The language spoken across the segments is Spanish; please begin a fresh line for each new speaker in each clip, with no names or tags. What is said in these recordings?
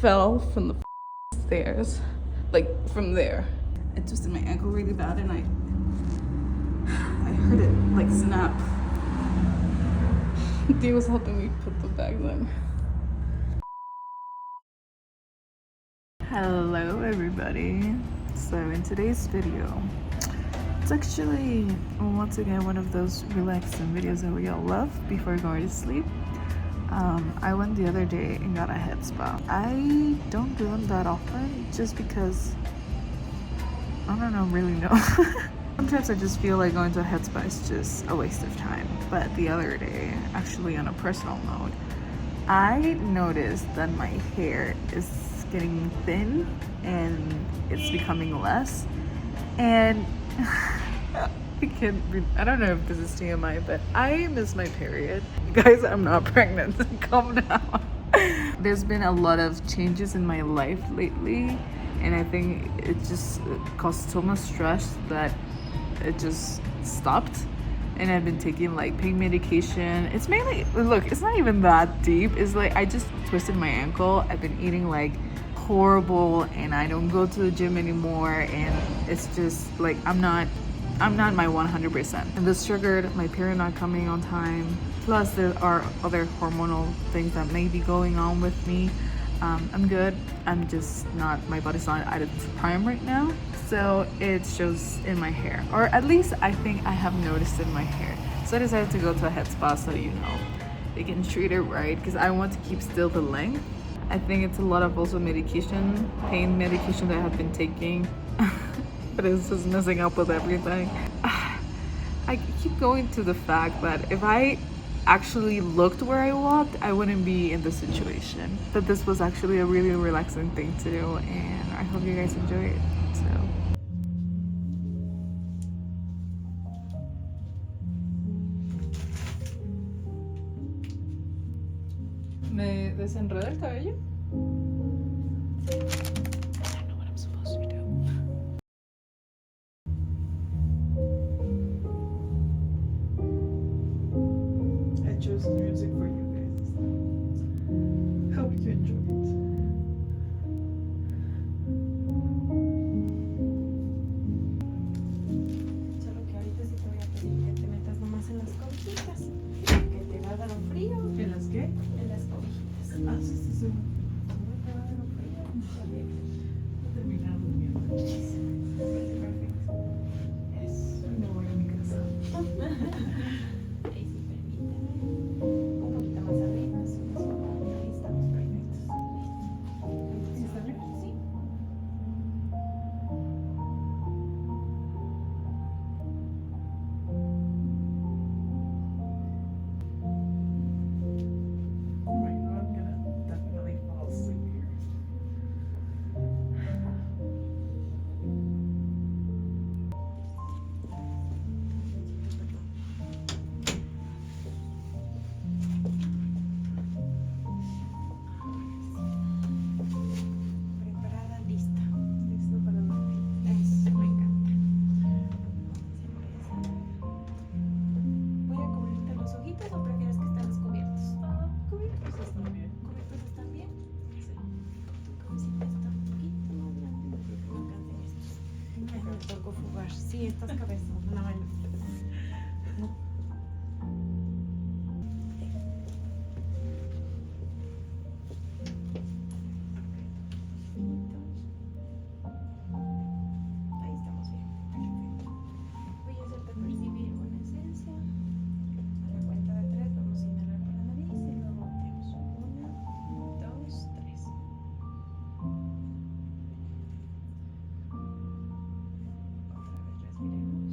fell from the stairs, like from there. I twisted my ankle really bad and I heard it like snap. Dee was helping me put the bags in. Hello everybody. So in today's video, it's actually once again one of those relaxing videos that we all love before going to sleep. I went the other day and got a head spa. I don't do them that often just because I don't really know. Sometimes I just feel like going to a head spa is just a waste of time. But the other day, actually on a personal note, I noticed that my hair is getting thin and it's becoming less. And I don't know if this is TMI, but I miss my period. Guys, I'm not pregnant. Calm down. There's been a lot of changes in my life lately, and I think it just caused so much stress that it just stopped. And I've been taking like pain medication. It's mainly, look, it's not even that deep. It's like I just twisted my ankle. I've been eating like horrible, and I don't go to the gym anymore, and it's just like I'm not my 100%. And this triggered my period not coming on time. Plus there are other hormonal things that may be going on with me. I'm good. I'm just not, my body's not at its prime right now. So it shows in my hair, or at least I think I have noticed in my hair. So I decided to go to a head spa so they can treat it right, because I want to keep still the length. I think it's a lot of also medication, pain medication that I have been taking. But it's just messing up with everything. I keep going to the fact that if I actually looked where I walked, I wouldn't be in this situation. But this was actually a really relaxing thing to do, and I hope you guys enjoy it. So. ¿Me desenreda el cabello? I know what I'm supposed to do. I chose music for you guys. Hope you enjoy it.
Solo que ahorita sí te voy a pedir que te metas nomás en las cobijitas, que te va a dar un frío.
¿En las qué?
En las cobijitas.
Ah, sí.
No te va a dar un frío. Está bien.
No terminar durmiendo.
Perfecto. Eso.
Me voy a mi casa.
Ahí sí, permíteme. Un poquito más arriba. Eso. Ahí estamos perfectos.
¿Sí está bien?
Sí.
Right now I'm gonna definitely fall asleep here.
Preparada, lista.
Listo para dormir.
Eso, me encanta. ¿Voy a cubrirte los ojitos o prefieres que estén descubiertos?
Cubiertos están bien.
¿Cubiertos están bien?
Sí.
Tu cabecita está un poquito más grande, no creo que me alcancen estos. Ya me tocó fugar. Sí, estas cabezas. No, bueno. Ahí estamos bien. Perfecto. Voy a hacerte percibir una esencia. A la cuenta de 3 vamos a inhalar por la nariz y luego volteamos. 1, 2, 3. Otra vez respiremos.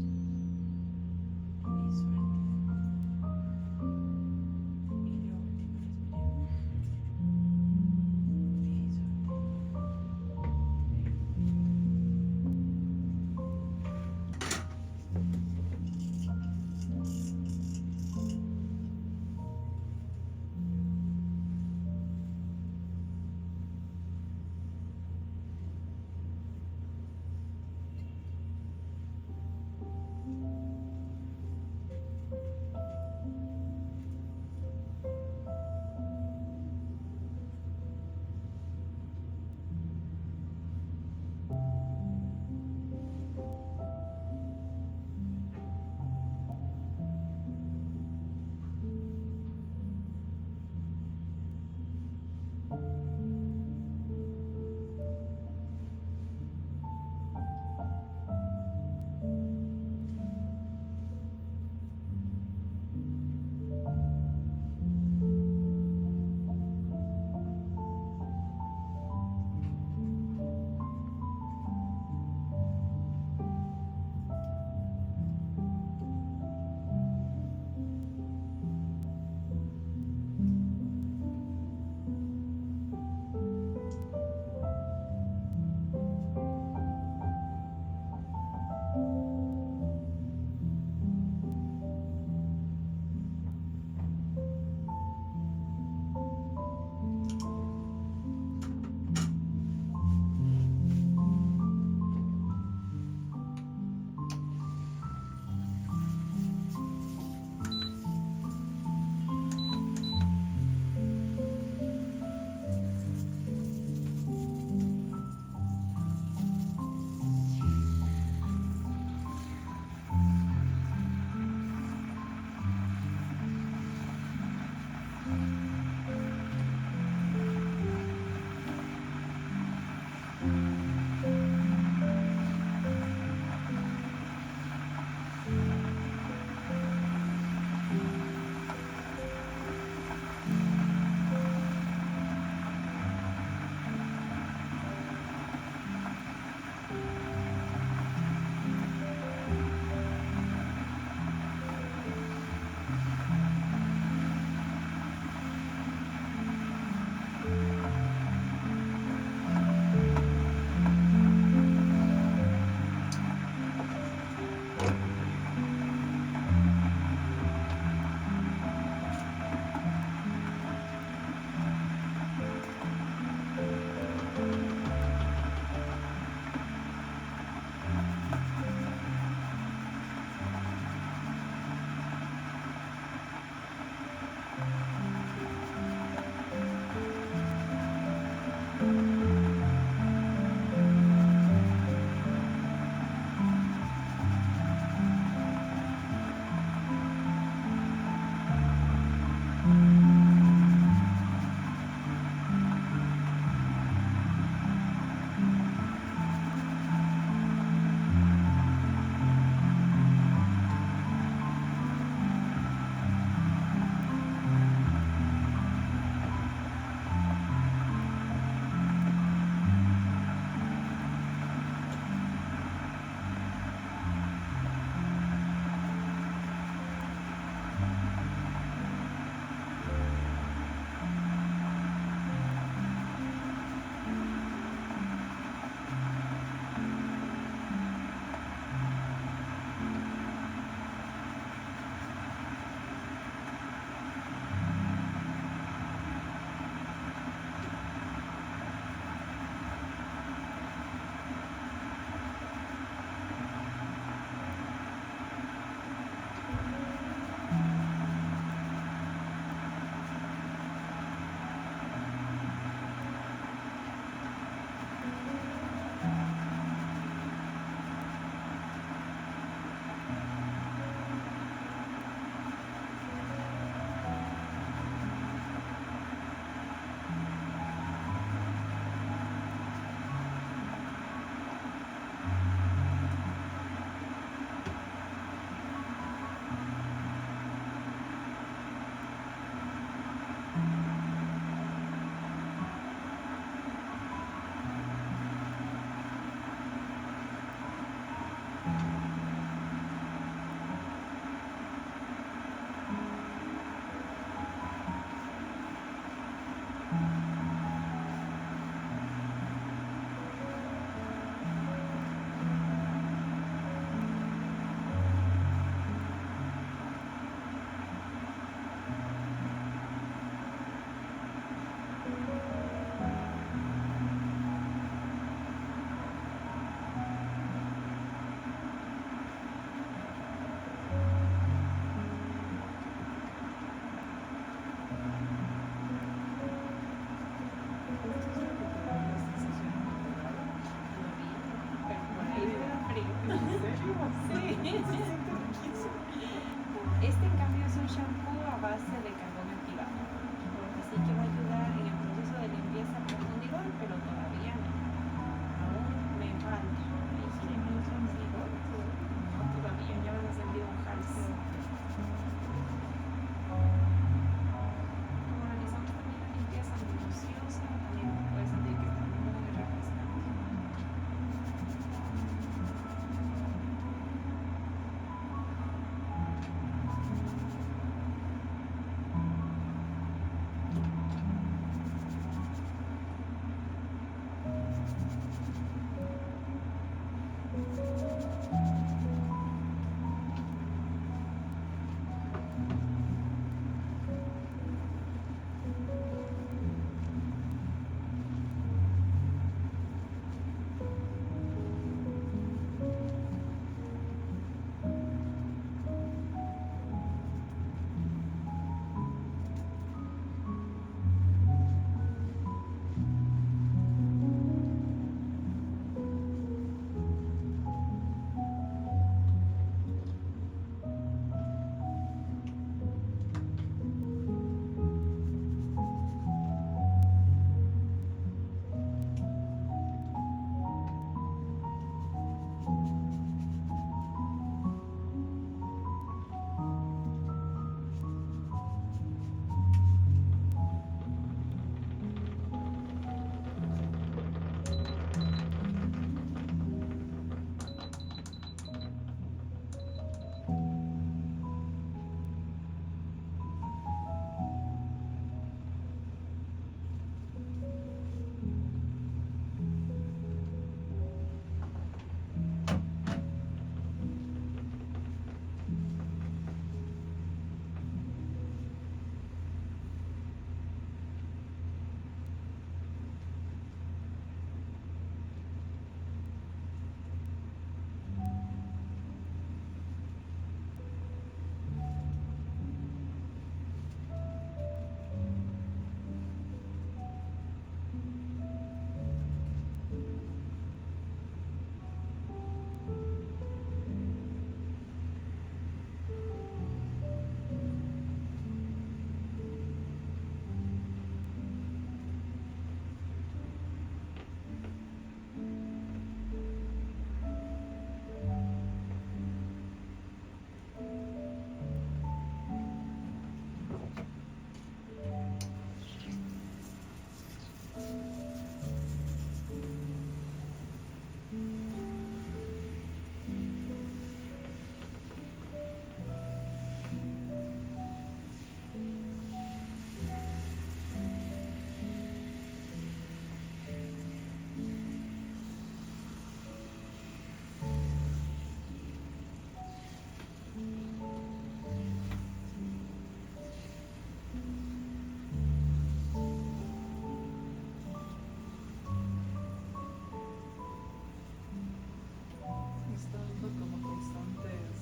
Está dando como constantes.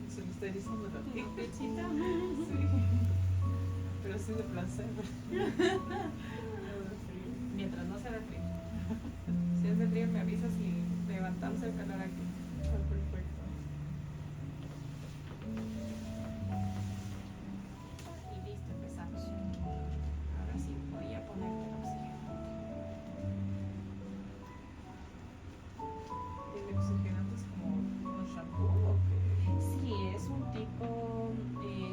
Se me está erizando la piel.
Pechita.
Sí. Pero sí de placer. No de frío.
Mientras no sea de frío. Si es de frío me avisas y levantamos el calor aquí.
Está perfecto.
Y listo, empezamos. Ahora sí, voy a ponerte el oxígeno.
¿El oxigenante es como un shampoo o qué?
Sí, es un tipo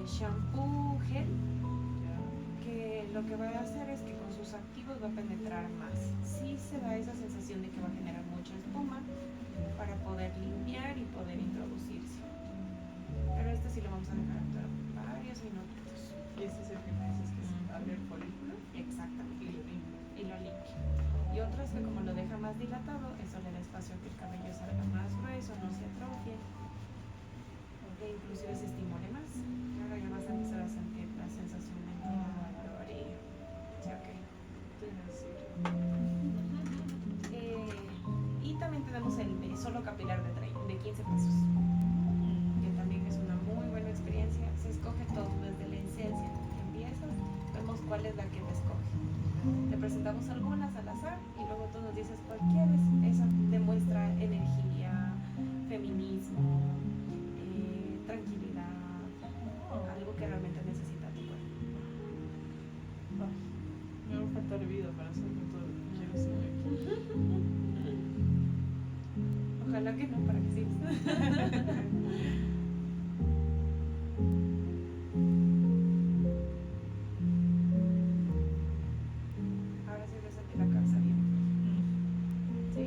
shampoo gel
Ya.
que lo que va a hacer es que con sus activos va a penetrar más. Sí se da esa sensación de que va a generar mucha espuma para poder limpiar y poder introducirse. Pero este sí lo vamos a dejar actuar varios minutitos.
Y este es el que me dices que se abre el folículo y
Exactamente.
lo limpia.
Y lo limpia. Y otro es que como lo deja más dilatado, eso le da espacio a que el cabello salga más grueso, no se atrofie. E inclusive se estimule más. Ahora ya vas a empezar a sentir la sensación de dolor y... Sí, ok. Y también tenemos el de solo capilar de 15 pesos, que también es una muy buena experiencia. Se escoge todo desde la esencia. Empiezas, vemos cuál es la que te escoge. Te presentamos algunas al azar y luego tú nos dices cuál quieres. Esa demuestra energía, feminismo, tranquilidad, algo que realmente necesita tu cuerpo.
Me va a faltar vida para hacerme todo lo que quiero hacer aquí.
Ojalá que no, para que sigas. Ahora sí voy a sentir la cabeza bien. ¿Sí?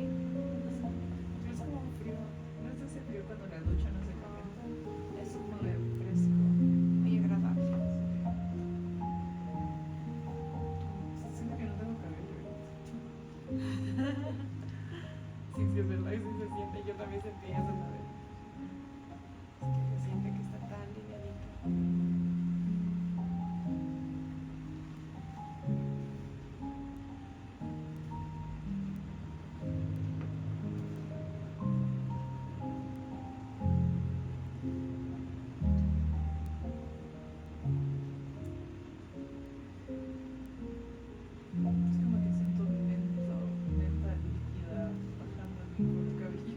Es como un frío. No es ese frío cuando la ducha no se calienta.
Es
Es como
muy,
de fresco.
muy agradable.
Siento que no tengo cabello ahorita. Sí, sí, es verdad, sí se siente. Yo también sentí eso una vez.
Es que se siente que está tan livianito.
Es como que siento lenta líquida bajando mi cabello.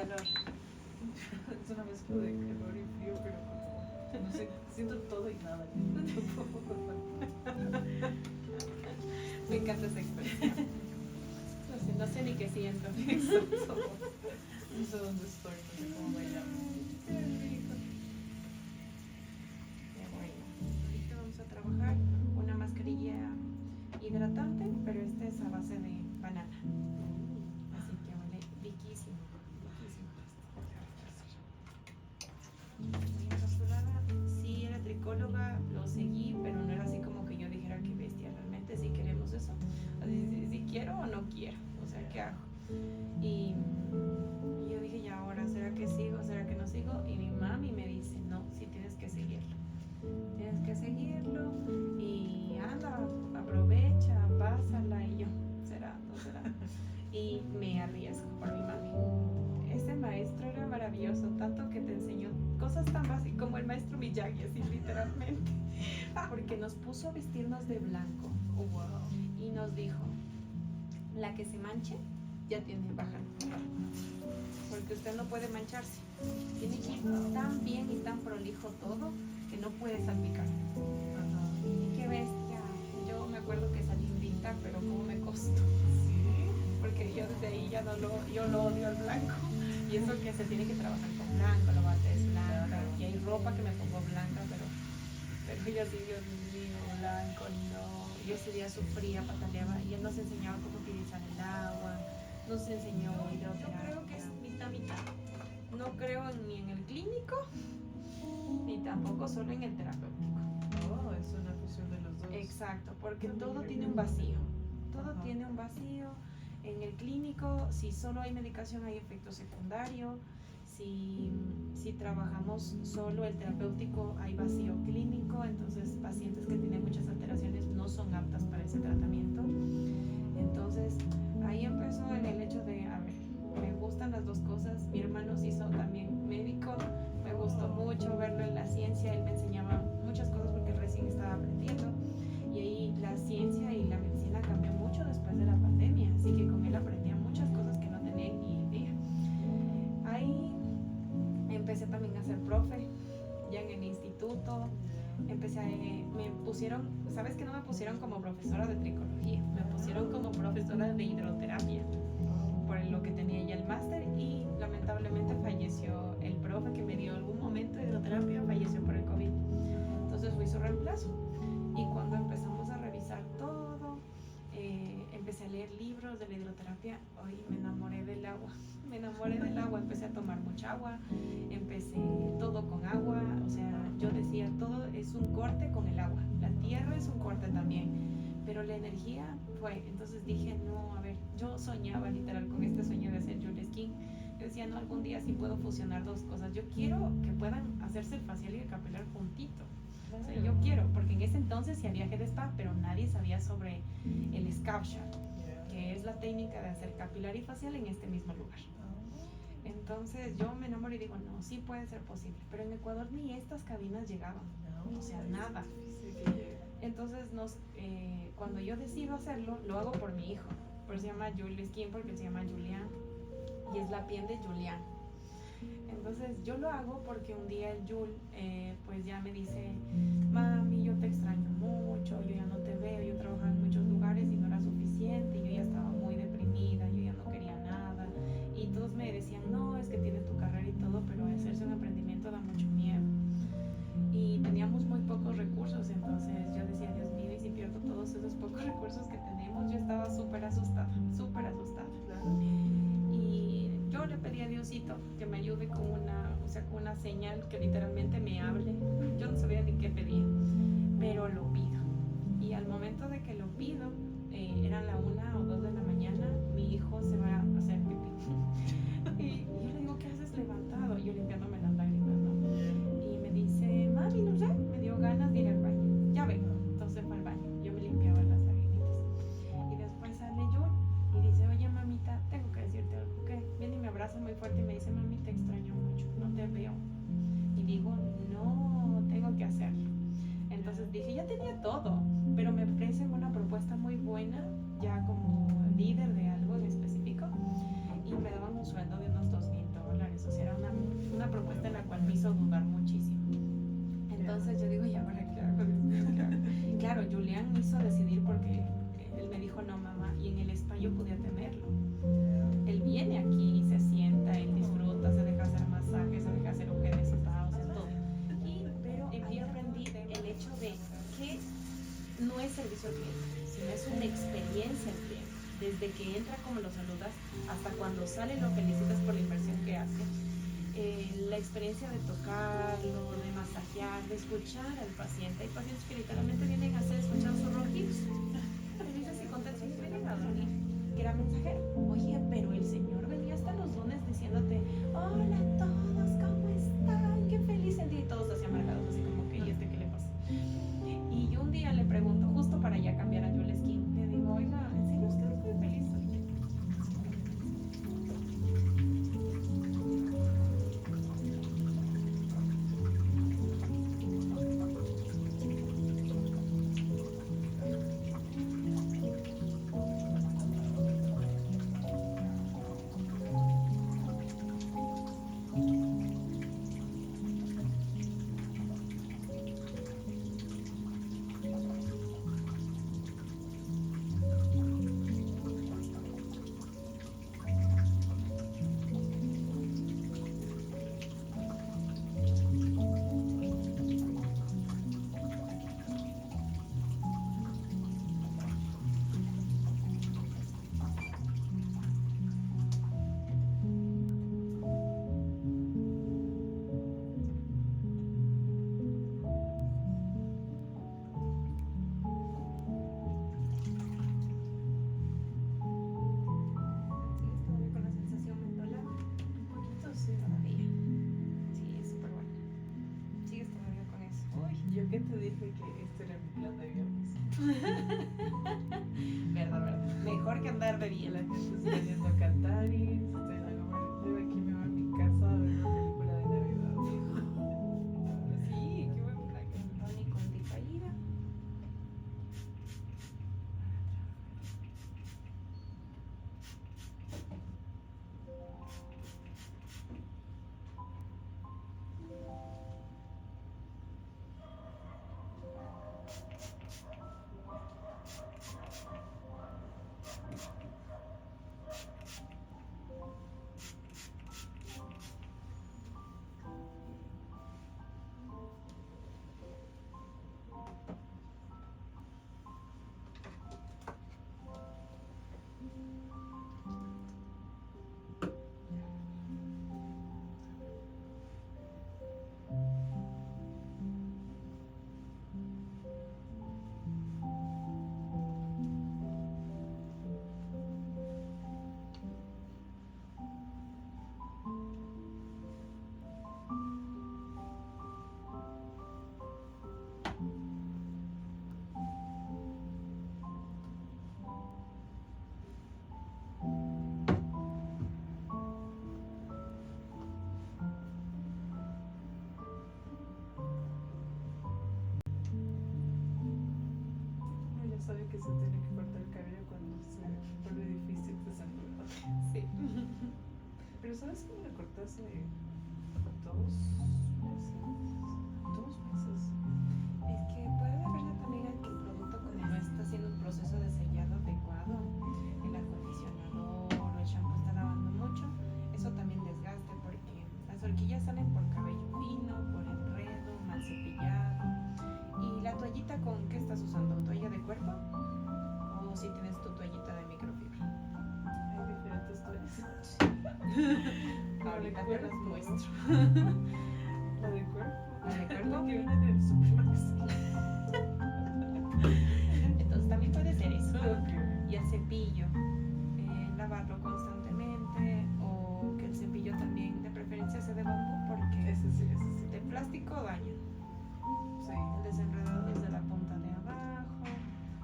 calor.
Es una mezcla de calor y frío, pero como, no sé, siento todo y nada.
Me encanta esa expresión. No sé ni qué siento.
No sé dónde estoy, no sé cómo bailar.
Qué rico. Qué bueno. Ahorita vamos a trabajar una mascarilla hidratante, pero esta es a base de banana. Así que huele riquísimo. Riquísimo. Encapsulada, sí era tricóloga, lo seguí, pero no era así como que yo dijera que bestia, realmente si queremos eso. Así, si quiero o no quiero, o sea, ¿qué hago? Y yo dije, ya ahora, ¿será que sigo? ¿Será que no sigo? Y mi mami me dice, no, sí tienes que seguirlo. Tienes que seguirlo y anda, aprovecha, pásala. Y yo, ¿será? ¿No será? Y me arriesgo por mi mami. Ese maestro era maravilloso, tanto que te enseñó cosas tan básicas como el maestro Miyagi, así literalmente. Porque nos puso a vestirnos de blanco.
Oh, wow.
Y nos dijo, la que se manche ya tiene baja, porque usted no puede mancharse, tiene que ir tan bien y tan prolijo todo que no puede salpicar. Qué bestia. Yo me acuerdo que salí invicta, pero cómo me costó,
Sí.
porque yo desde ahí ya yo lo odio al blanco, y eso que se tiene que trabajar con blanco, la bata es blanca,
Claro.
y hay ropa que me pongo blanca, pero yo sí, Dios mío, blanco, no. Yo ese día sufría, pataleaba, y él nos enseñaba cómo utilizar el agua, nos enseñó hidroterapia. Yo creo que es mitad. No creo ni en el clínico, ni tampoco solo en el terapéutico.
Oh, es una fusión de los dos.
Exacto, porque todo tiene un vacío. Todo
Ajá.
tiene un vacío. En el clínico, si solo hay medicación, hay efecto secundario. Si trabajamos solo el terapéutico, hay vacío clínico. Entonces, pacientes que tienen muchas alteraciones no son aptas para ese tratamiento. Entonces, ahí empezó en el hecho de, a ver, me gustan las dos cosas. Mi hermano se hizo también médico. Me gustó mucho verlo en la ciencia. Él me enseñaba muchas cosas porque recién estaba aprendiendo. Y ahí la ciencia y la medicina cambió mucho después de la pandemia. Así que con él aprendía muchas cosas que no tenía ni idea. Ahí empecé también a ser profe, ya en el instituto. Me pusieron, ¿sabes que no me pusieron como profesora de tricología? Me pusieron como profesora de hidroterapia, por lo que tenía ya el máster, y lamentablemente falleció el profe que me dio algún momento de hidroterapia, falleció por el COVID. Entonces fui su reemplazo. Y cuando empezamos a revisar todo, empecé a leer libros de la hidroterapia. Hoy me enamoré del agua. Empecé a tomar mucha agua, empecé todo con agua. O sea, yo decía, todo es un corte con el agua. La tierra es un corte también, pero la energía fue. Entonces dije, no, a ver, yo soñaba literal con este sueño de hacer Julia Skin. Yo decía, no, algún día sí puedo fusionar dos cosas. Yo quiero que puedan hacerse el facial y el capilar juntito. O sea, yo quiero, porque en ese entonces sí había Head Spa, pero nadie sabía sobre el scalp shot, que es la técnica de hacer capilar y facial en este mismo lugar. Entonces yo me enamoré y digo, no, sí puede ser posible, pero en Ecuador ni estas cabinas llegaban, o sea, nada. Entonces cuando yo decido hacerlo, lo hago por mi hijo, por eso se llama Julia Skin, porque se llama Julián, y es la piel de Julián. Entonces yo lo hago porque un día el Jul pues ya me dice, mami, yo te extraño mucho, yo ya no te veo, yo trabajaba en muchos lugares y no era suficiente, yo ya estaba muy deprimida, yo ya no quería nada, y todos me decían, no, es que tienes tu carrera y todo, pero hacerse un emprendimiento da mucho miedo, y teníamos muy pocos recursos. Entonces yo decía, Dios mío, y si pierdo todos esos pocos recursos que tenemos. Yo estaba súper asustada. Y yo le pedí a Diosito que me ayude con una señal que literalmente me hable. Yo no sabía ni qué pedía, pero lo pido. Y al momento de que lo pido, eran la 1 o 2 de la mañana, mi hijo se va a hacer pipí. Y yo le digo, ¿qué haces levantado? Y yo limpiándome las lágrimas, ¿no? Y me dice, mami, no sé, me dio ganas de ir al baño. Ya vengo. Entonces fue al baño. Yo me limpiaba las lagrimitas. Y después sale Jul y dice, oye, mamita, tengo que decirte algo. ¿Qué? Viene y me abraza muy fuerte y me dice, mami, te extraño mucho, no te veo. Y digo, no, tengo que hacerlo. Entonces dije, ya tenía todo, pero me ofrecen una propuesta muy buena, ya como líder de algo en específico, y me daban un sueldo de unos $2,000. servicio al cliente, sino es una experiencia al cliente. Desde que entra, como lo saludas, hasta cuando sale lo felicitas por la inversión que hace. La experiencia de tocarlo, de masajear, de escuchar al paciente. Hay pacientes que literalmente vienen a ser escuchados sus ronquidos. Felices y contentos y vienen a dormir. Que era mensajero. Oye, pero el señor venía hasta los lunes diciéndote: hola a todos, ¿cómo están? Qué feliz el día. Y todos así amargados, así como que, ¿y este qué le pasa? Y yo un día le pregunto, justo para ya cambiar a Joel Skin, le digo: oiga, ¿en serio usted es muy feliz ahorita?
Yo que te dije que este era mi plan de viernes.
Verdad. Mejor que andar de
La
bien.
gente está yendo a Cataris, estoy en la comunidad, aquí me voy a mi casa a ver una película de Navidad.
Sí, qué buen plan. Ronnie con Dicaída.
Ya sabe que se tiene que cortar el cabello cuando se vuelve difícil desenredar.
Sí.
Pero ¿sabes que me lo corté hace 2 meses? 2 meses.
Es que puede deberse también a que el producto, como no está haciendo un proceso de sellado adecuado, el acondicionador o el shampoo está lavando mucho, eso también desgaste porque las horquillas salen por cabello fino, por enredo, mal cepillado. ¿Y la toallita con qué estás usando? ¿Toalla de cuerpo? ¿O si tienes tu toallita de microfibra?
Hay diferentes toallas.
Ahorita te las muestro.
La de cuerpo.
¿La de cuerpo?
La que viene en el Supermax.
Entonces también puede ser eso.
Ok.
Y el cepillo, lavarlo constantemente, o que el cepillo también de preferencia sea de bambú porque
Ese sí.
de plástico daña.
Sí.
El desenredado desde la punta de abajo.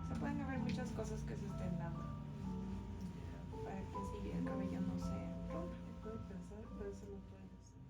O sea, pueden haber muchas cosas que se estén dando para que así el cabello no se rompa.
Puede pensar, pero eso lo puede hacer.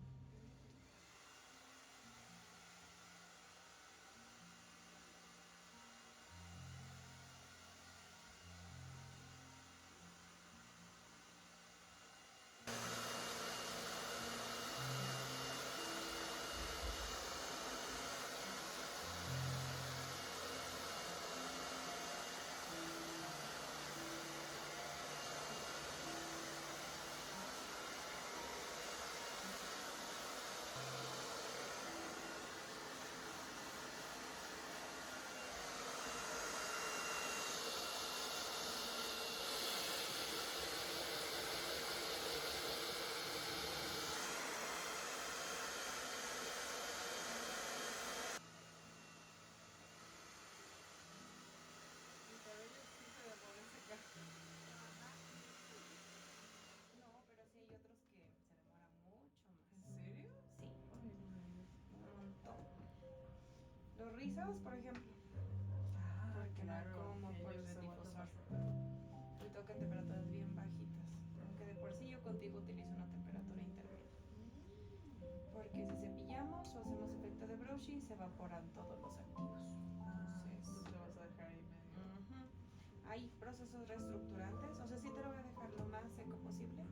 erizados, por ejemplo. Porque no como por el difusor. Y toca temperaturas bien bajitas. Aunque de por sí yo contigo utilizo una temperatura intermedia. Porque si cepillamos o hacemos efecto de brushing, se evaporan todos los activos.
Entonces lo vas a dejar ahí medio.
Hay procesos reestructurantes, o sea, sí te lo voy a dejar lo más seco posible,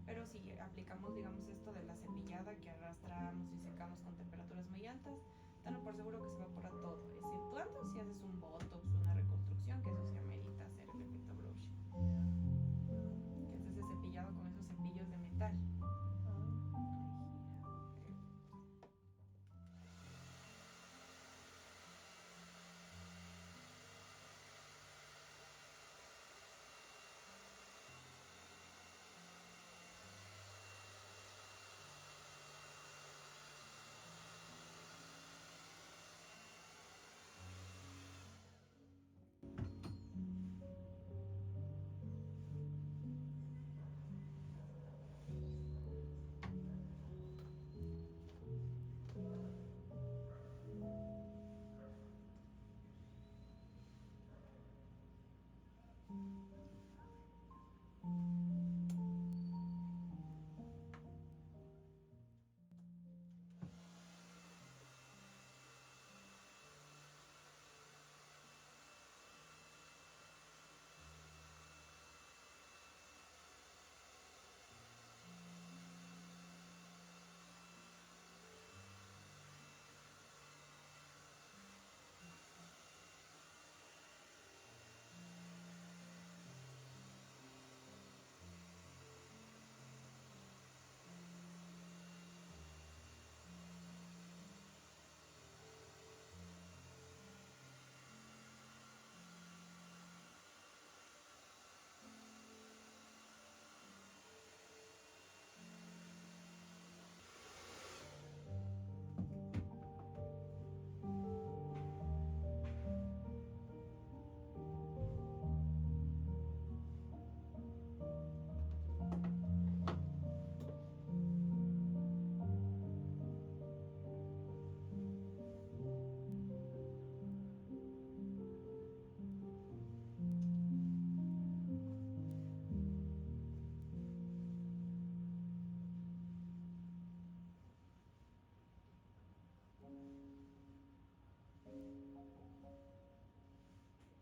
pero si aplicamos, digamos, esto de la cepillada que arrastramos y secamos con temperaturas muy altas, tenlo por seguro que se evapora todo, exceptuando si haces un botox, una reconstrucción, que eso sí amerita hacer el efecto brushing, que es ese cepillado con esos cepillos de metal.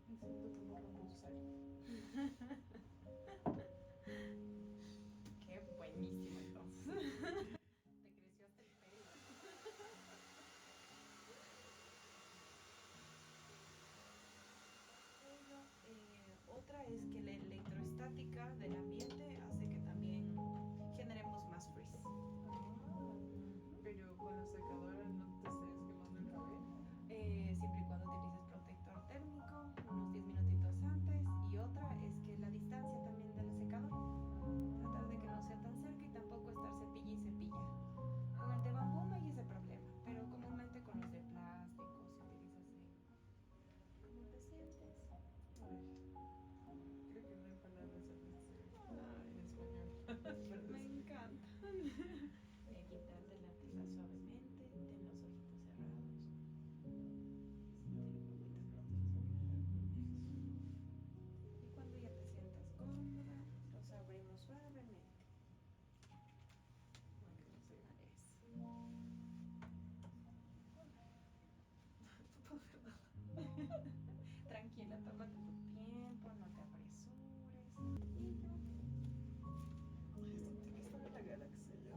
Me siento como Rapunzel.
Qué buenísimo entonces. Te creció hasta el pelo. Otra es que la electroestática del ambiente hace que también generemos más frizz.
Pero con la secadora no te estés quemando el cabello.
Siempre y cuando utilices protector térmico, unos 10 minutitos antes. Y otra es que la distancia también del secador. Tratar de que no sea tan cerca y tampoco estar cepilla y cepilla. Con el de bambú no hay ese problema, pero comúnmente con los de plástico se utiliza así. ¿Cómo te sientes?
Ay, creo que no hay palabras en español.
Me encantan. Voy a quitarte la tela suavemente, ten los ojitos cerrados. Y cuando ya te sientas cómoda, los abrimos suavemente. Tranquila, tómate tu tiempo, no te apresures.
Ay, siento que estaba en la galaxia yo.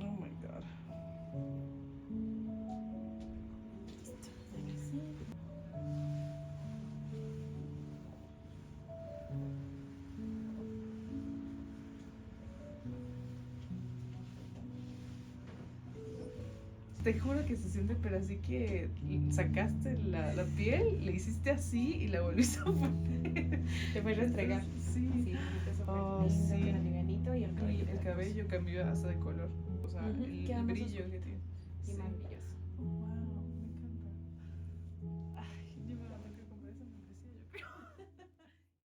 Oh my god. Te juro que se siente, pero así que sacaste la piel, le hiciste así y la volviste a poner.
Te voy a restregar.
Sí.
Sí,
Oh, sí.
livianito y el
Y el cabello cambió hasta de color. O sea,
Ujú,
el
queda más
brillo
oscuro.
que tiene.
Y
Sí.
más brillo.